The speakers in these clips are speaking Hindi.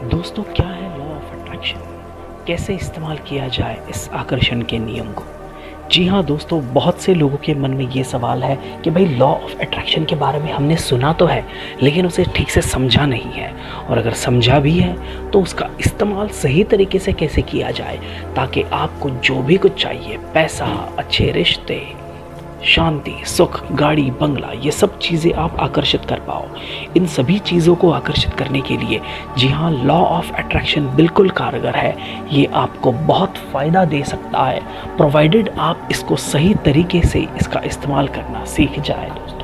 दोस्तों, क्या है लॉ ऑफ अट्रैक्शन? कैसे इस्तेमाल किया जाए इस आकर्षण के नियम को? जी हाँ दोस्तों, बहुत से लोगों के मन में ये सवाल है कि भाई लॉ ऑफ अट्रैक्शन के बारे में हमने सुना तो है, लेकिन उसे ठीक से समझा नहीं है। और अगर समझा भी है तो उसका इस्तेमाल सही तरीके से कैसे किया जाए ताकि आपको जो भी कुछ चाहिए, पैसा, अच्छे रिश्ते, शांति, सुख, गाड़ी, बंगला, ये सब चीज़ें आप आकर्षित कर पाओ। इन सभी चीज़ों को आकर्षित करने के लिए जी हाँ, लॉ ऑफ अट्रैक्शन बिल्कुल कारगर है। ये आपको बहुत फ़ायदा दे सकता है, प्रोवाइडेड आप इसको सही तरीके से इसका इस्तेमाल करना सीख जाए दोस्तों।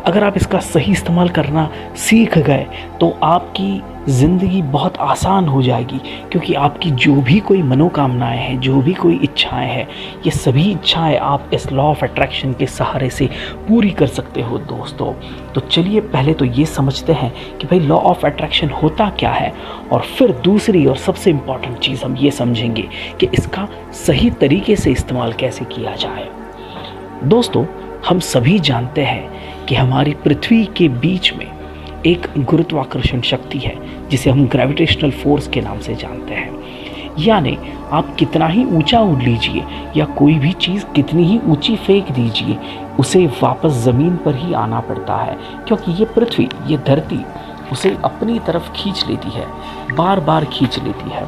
अगर आप इसका सही इस्तेमाल करना सीख गए तो आपकी ज़िंदगी बहुत आसान हो जाएगी, क्योंकि आपकी जो भी कोई मनोकामनाएं हैं, जो भी कोई इच्छाएं हैं, ये सभी इच्छाएं आप इस लॉ ऑफ अट्रैक्शन के सहारे से पूरी कर सकते हो दोस्तों। तो चलिए पहले तो ये समझते हैं कि भाई लॉ ऑफ अट्रैक्शन होता क्या है, और फिर दूसरी और सबसे इम्पॉर्टेंट चीज़ हम ये समझेंगे कि इसका सही तरीके से इस्तेमाल कैसे किया जाए। दोस्तों, हम सभी जानते हैं कि हमारी पृथ्वी के बीच में एक गुरुत्वाकर्षण शक्ति है जिसे हम ग्रेविटेशनल फोर्स के नाम से जानते हैं। यानी आप कितना ही ऊंचा उड़ लीजिए या कोई भी चीज़ कितनी ही ऊंची फेंक दीजिए, उसे वापस ज़मीन पर ही आना पड़ता है, क्योंकि ये पृथ्वी, ये धरती उसे अपनी तरफ खींच लेती है, बार बार खींच लेती है।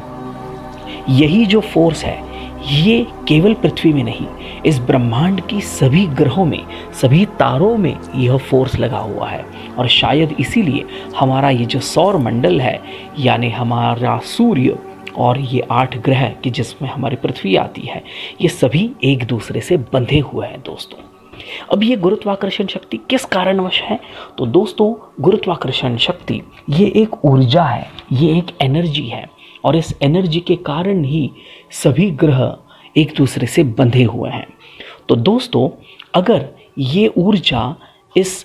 यही जो फोर्स है, ये केवल पृथ्वी में नहीं, इस ब्रह्मांड की सभी ग्रहों में, सभी तारों में यह फोर्स लगा हुआ है। और शायद इसीलिए हमारा ये जो सौर मंडल है, यानी हमारा सूर्य और ये 8 ग्रह कि जिसमें हमारी पृथ्वी आती है, ये सभी एक दूसरे से बंधे हुए हैं दोस्तों। अब ये गुरुत्वाकर्षण शक्ति किस कारणवश है? तो दोस्तों, गुरुत्वाकर्षण शक्ति ये एक ऊर्जा है, ये एक एनर्जी है, और इस एनर्जी के कारण ही सभी ग्रह एक दूसरे से बंधे हुए हैं। तो दोस्तों, अगर ये ऊर्जा इस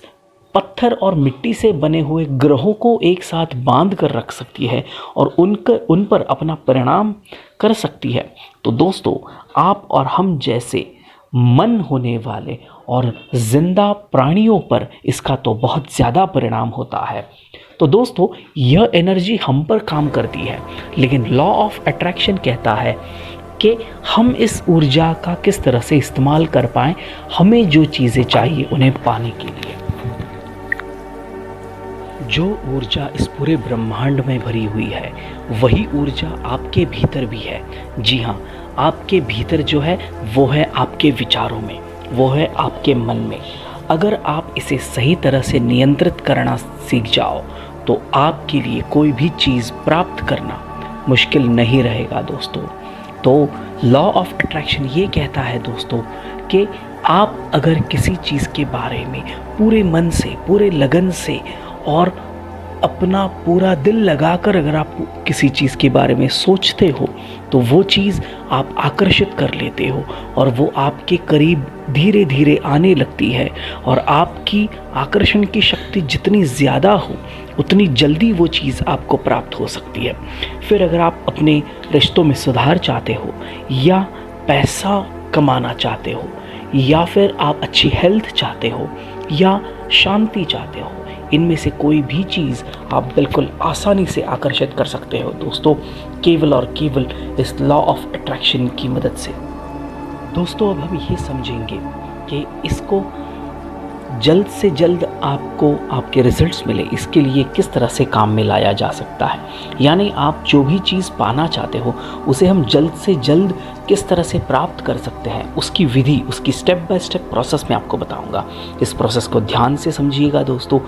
पत्थर और मिट्टी से बने हुए ग्रहों को एक साथ बांध कर रख सकती है और उन पर अपना परिणाम कर सकती है, तो दोस्तों आप और हम जैसे मन होने वाले और जिंदा प्राणियों पर इसका तो बहुत ज़्यादा परिणाम होता है। तो दोस्तों, यह एनर्जी हम पर काम करती है, लेकिन लॉ ऑफ अट्रैक्शन कहता है कि हम इस ऊर्जा का किस तरह से इस्तेमाल कर पाएं, हमें जो चीज़ें चाहिए उन्हें पाने के लिए। जो ऊर्जा इस पूरे ब्रह्मांड में भरी हुई है, वही ऊर्जा आपके भीतर भी है। जी हाँ, आपके भीतर जो है वो है आपके विचारों में, वो है आपके मन में। अगर आप इसे सही तरह से नियंत्रित करना सीख जाओ तो आपके लिए कोई भी चीज़ प्राप्त करना मुश्किल नहीं रहेगा दोस्तों। तो लॉ ऑफ अट्रैक्शन ये कहता है दोस्तों कि आप अगर किसी चीज़ के बारे में पूरे मन से, पूरे लगन से और अपना पूरा दिल लगाकर अगर आप किसी चीज़ के बारे में सोचते हो, तो वो चीज़ आप आकर्षित कर लेते हो और वो आपके करीब धीरे धीरे आने लगती है। और आपकी आकर्षण की शक्ति जितनी ज़्यादा हो, उतनी जल्दी वो चीज़ आपको प्राप्त हो सकती है। फिर अगर आप अपने रिश्तों में सुधार चाहते हो, या पैसा कमाना चाहते हो, या फिर आप अच्छी हेल्थ चाहते हो, या शांति चाहते हो, इनमें से कोई भी चीज़ आप बिल्कुल आसानी से आकर्षित कर सकते हो दोस्तों, केवल और केवल इस लॉ ऑफ अट्रैक्शन की मदद से। दोस्तों, अब हम ये समझेंगे कि इसको जल्द से जल्द आपको आपके रिजल्ट्स मिले, इसके लिए किस तरह से काम में लाया जा सकता है। यानी आप जो भी चीज़ पाना चाहते हो, उसे हम जल्द से जल्द किस तरह से प्राप्त कर सकते हैं, उसकी विधि, उसकी स्टेप बाय स्टेप प्रोसेस मैं आपको बताऊंगा। इस प्रोसेस को ध्यान से समझिएगा दोस्तों,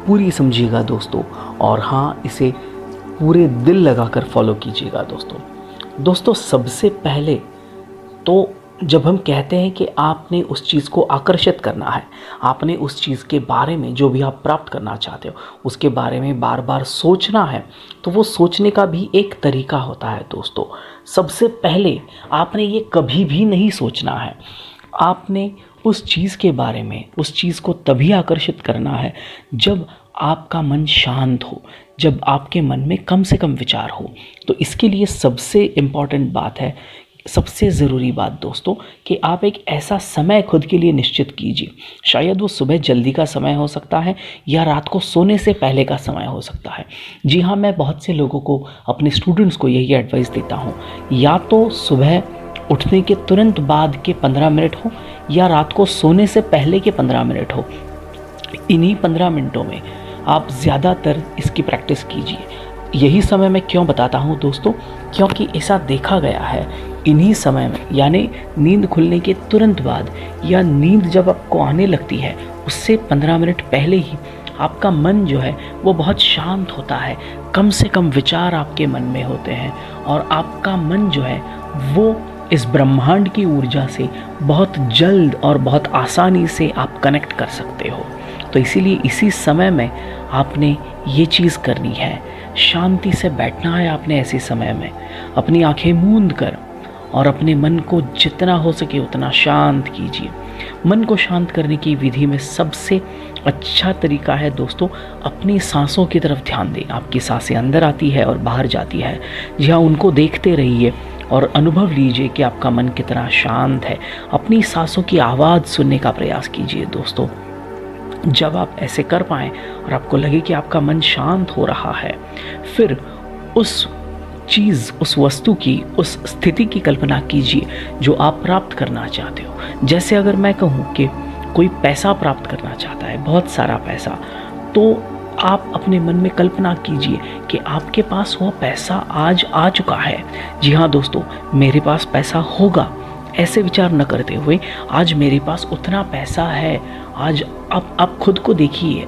पूरी समझिएगा दोस्तों, और हाँ, इसे पूरे दिल लगाकर फॉलो कीजिएगा दोस्तों। दोस्तों, सबसे पहले तो जब हम कहते हैं कि आपने उस चीज़ को आकर्षित करना है, आपने उस चीज़ के बारे में, जो भी आप प्राप्त करना चाहते हो, उसके बारे में बार बार सोचना है, तो वो सोचने का भी एक तरीका होता है दोस्तों। सबसे पहले आपने ये कभी भी नहीं सोचना है, आपने उस चीज़ के बारे में, उस चीज़ को तभी आकर्षित करना है जब आपका मन शांत हो, जब आपके मन में कम से कम विचार हो। तो इसके लिए सबसे इम्पॉर्टेंट बात है सबसे ज़रूरी बात दोस्तों कि आप एक ऐसा समय खुद के लिए निश्चित कीजिए। शायद वो सुबह जल्दी का समय हो सकता है या रात को सोने से पहले का समय हो सकता है। जी हाँ, मैं बहुत से लोगों को, अपने स्टूडेंट्स को यही एडवाइस देता हूँ, या तो सुबह उठने के तुरंत बाद के 15 मिनट हो या रात को सोने से पहले के 15 मिनट हो। इन्हीं 15 मिनटों में आप ज़्यादातर इसकी प्रैक्टिस कीजिए। यही समय मैं क्यों बताता हूँ दोस्तों, क्योंकि ऐसा देखा गया है इन्हीं समय में, यानी नींद खुलने के तुरंत बाद या नींद जब आपको आने लगती है उससे 15 मिनट पहले ही आपका मन जो है वो बहुत शांत होता है। कम से कम विचार आपके मन में होते हैं और आपका मन जो है वो इस ब्रह्मांड की ऊर्जा से बहुत जल्द और बहुत आसानी से आप कनेक्ट कर सकते हो। तो इसीलिए इसी समय में आपने ये चीज़ करनी है, शांति से बैठना है आपने ऐसे समय में, अपनी आंखें मूंद कर, और अपने मन को जितना हो सके उतना शांत कीजिए। मन को शांत करने की विधि में सबसे अच्छा तरीका है दोस्तों, अपनी सांसों की तरफ ध्यान दें। आपकी सांसें अंदर आती है और बाहर जाती है, जी हाँ, उनको देखते रहिए और अनुभव लीजिए कि आपका मन कितना शांत है। अपनी सांसों की आवाज़ सुनने का प्रयास कीजिए दोस्तों। जब आप ऐसे कर पाएँ और आपको लगे कि आपका मन शांत हो रहा है, फिर उस चीज़, उस वस्तु की, उस स्थिति की कल्पना कीजिए जो आप प्राप्त करना चाहते हो। जैसे अगर मैं कहूँ कि कोई पैसा प्राप्त करना चाहता है, बहुत सारा पैसा, तो आप अपने मन में कल्पना कीजिए कि आपके पास वो पैसा आज आ चुका है। जी हाँ दोस्तों, मेरे पास पैसा होगा, ऐसे विचार न करते हुए आज मेरे पास उतना पैसा है। आज आप खुद को देखिए,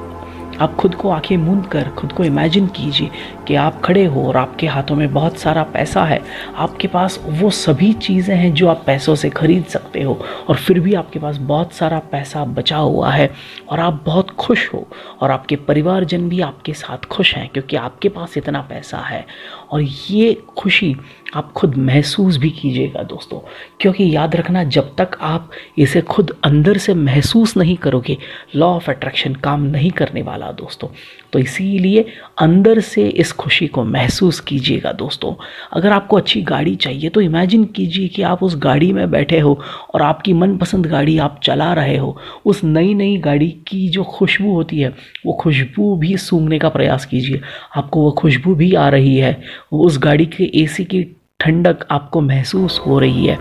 आप खुद को आंखें मूंद कर खुद को इमेजिन कीजिए कि आप खड़े हो और आपके हाथों में बहुत सारा पैसा है। आपके पास वो सभी चीज़ें हैं जो आप पैसों से खरीद सकते हो, और फिर भी आपके पास बहुत सारा पैसा बचा हुआ है और आप बहुत खुश हो, और आपके परिवारजन भी आपके साथ खुश हैं क्योंकि आपके पास इतना पैसा है। और ये खुशी आप खुद महसूस भी कीजिएगा दोस्तों, क्योंकि याद रखना, जब तक आप इसे खुद अंदर से महसूस नहीं करोगे, लॉ ऑफ अट्रैक्शन काम नहीं करने वाला दोस्तों। तो इसीलिए अंदर से इस खुशी को महसूस कीजिएगा दोस्तों। अगर आपको अच्छी गाड़ी चाहिए तो इमेजिन कीजिए कि आप उस गाड़ी में बैठे हो और आपकी मनपसंद गाड़ी आप चला रहे हो। उस नई गाड़ी की जो खुशबू होती है, वो खुशबू भी सूंघने का प्रयास कीजिए। आपको वो खुशबू भी आ रही है, उस गाड़ी के एसी की ठंडक आपको महसूस हो रही है।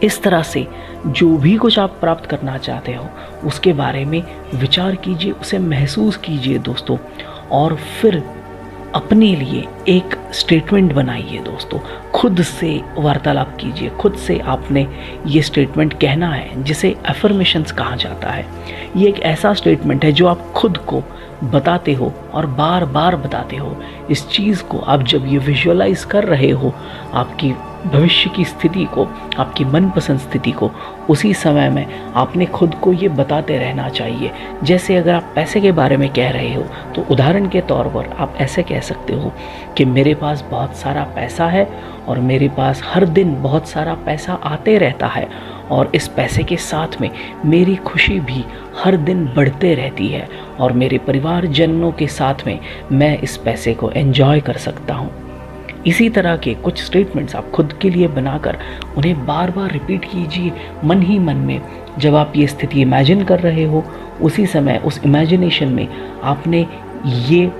इस तरह से जो भी कुछ आप प्राप्त करना चाहते हो उसके बारे में विचार कीजिए, उसे महसूस कीजिए दोस्तों, और फिर अपने लिए एक स्टेटमेंट बनाइए दोस्तों। खुद से वार्तालाप कीजिए, खुद से आपने ये स्टेटमेंट कहना है, जिसे अफर्मेशंस कहा जाता है। ये एक ऐसा स्टेटमेंट है जो आप खुद को बताते हो और बार बार बताते हो। इस चीज़ को आप जब ये विजुअलाइज कर रहे हो, आपकी भविष्य की स्थिति को, आपकी मनपसंद स्थिति को, उसी समय में आपने खुद को ये बताते रहना चाहिए। जैसे अगर आप पैसे के बारे में कह रहे हो तो उदाहरण के तौर पर आप ऐसे कह सकते हो कि मेरे पास बहुत सारा पैसा है और मेरे पास हर दिन बहुत सारा पैसा आते रहता है, और इस पैसे के साथ में मेरी खुशी भी हर दिन बढ़ते रहती है, और मेरे परिवारजनों के साथ में मैं इस पैसे को एंजॉय कर सकता हूँ। इसी तरह के कुछ स्टेटमेंट्स आप खुद के लिए बनाकर उन्हें बार बार रिपीट कीजिए मन ही मन में। जब आप ये स्थिति इमेजिन कर रहे हो, उसी समय उस इमेजिनेशन में आपने ये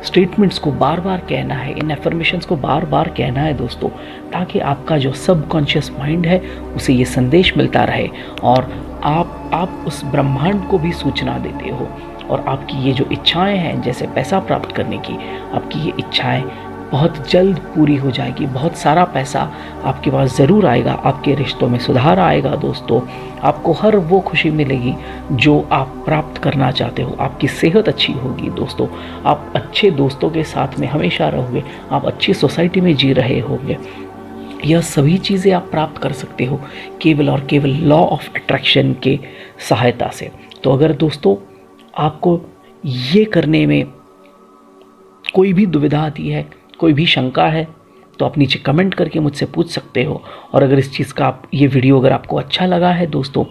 स्टेटमेंट्स को बार बार कहना है, इन एफर्मेशंस को बार बार कहना है दोस्तों, ताकि आपका जो सबकॉन्शियस माइंड है उसे ये संदेश मिलता रहे, और आप उस ब्रह्मांड को भी सूचना देते हो, और आपकी ये जो इच्छाएं हैं, जैसे पैसा प्राप्त करने की, आपकी ये इच्छाएं बहुत जल्द पूरी हो जाएगी। बहुत सारा पैसा आपके पास ज़रूर आएगा, आपके रिश्तों में सुधार आएगा दोस्तों, आपको हर वो खुशी मिलेगी जो आप प्राप्त करना चाहते हो। आपकी सेहत अच्छी होगी दोस्तों, आप अच्छे दोस्तों के साथ में हमेशा रहोगे, आप अच्छी सोसाइटी में जी रहे होंगे। यह सभी चीज़ें आप प्राप्त कर सकते हो केवल और केवल लॉ ऑफ अट्रैक्शन के सहायता से। तो अगर दोस्तों आपको ये करने में कोई भी दुविधा आती है, कोई भी शंका है, तो आप नीचे कमेंट करके मुझसे पूछ सकते हो। और अगर इस चीज़ का ये वीडियो अगर आपको अच्छा लगा है दोस्तों,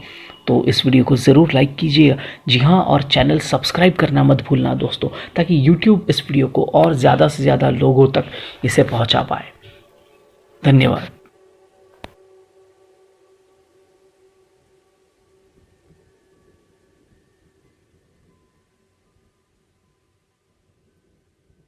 तो इस वीडियो को ज़रूर लाइक कीजिएगा। जी हाँ, और चैनल सब्सक्राइब करना मत भूलना दोस्तों, ताकि यूट्यूब इस वीडियो को और ज़्यादा से ज़्यादा लोगों तक इसे पहुँचा पाए। धन्यवाद।